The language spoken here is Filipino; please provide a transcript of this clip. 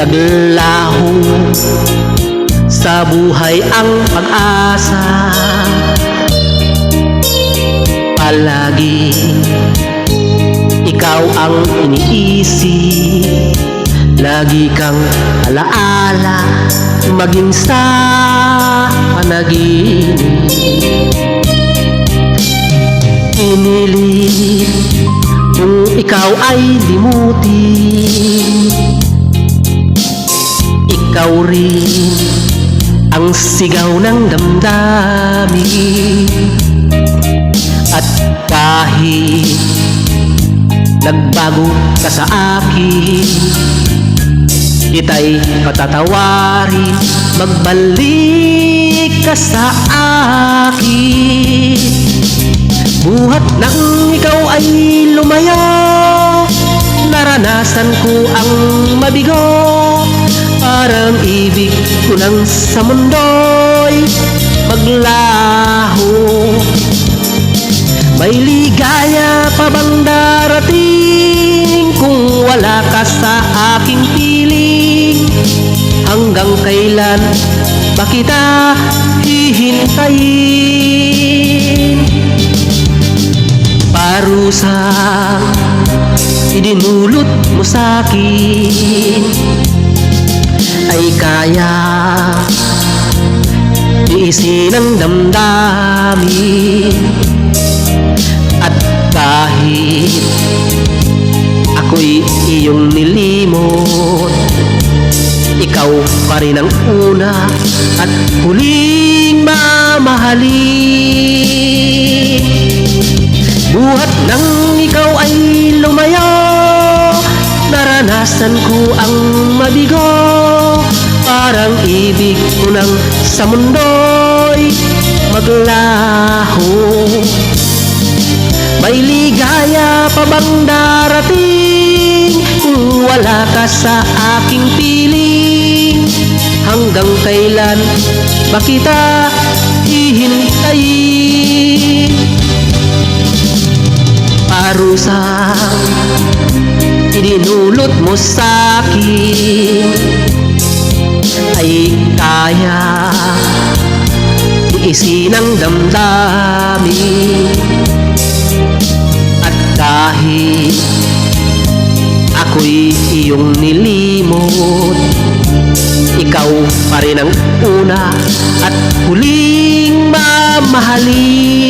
Naglaho sa buhay ang pag-asa, palagi ikaw ang iniisip, lagi kang alaala maging sa panaginip. Inilit kung ikaw ay limutin, ikaw rin ang sigaw ng damdamin. At kahit nagbago ka sa akin, kita'y patatawarin, magbalik ka sa akin. Buhat nang ikaw ay lumayo, naranasan ko ang mabigo. Parang ibig ko lang sa mundo'y maglaho. May ligaya pa bang darating kung wala ka sa aking piling? Hanggang kailan ba kita hihintayin? Parusang idinulot mo sa'kin ay kaya tiisin ang damdamin. At kahit ako'y iyong nilimot, ikaw pa rin ang una at huling mamahalin. Buhat nang ikaw ay lumayo, naranasan ko ang mabigo. Parang ibig ko nang sa mundo'y maglaho. May ligaya pa bang darating kung wala ka sa aking piling? Hanggang kailan ba kita hihintayin? Parusang idinulot mo sa'kin ay kaya tiisin ang damdamin. At kahit ako'y iyong nilimot, ikaw pa rin ang una at huling mamahalin.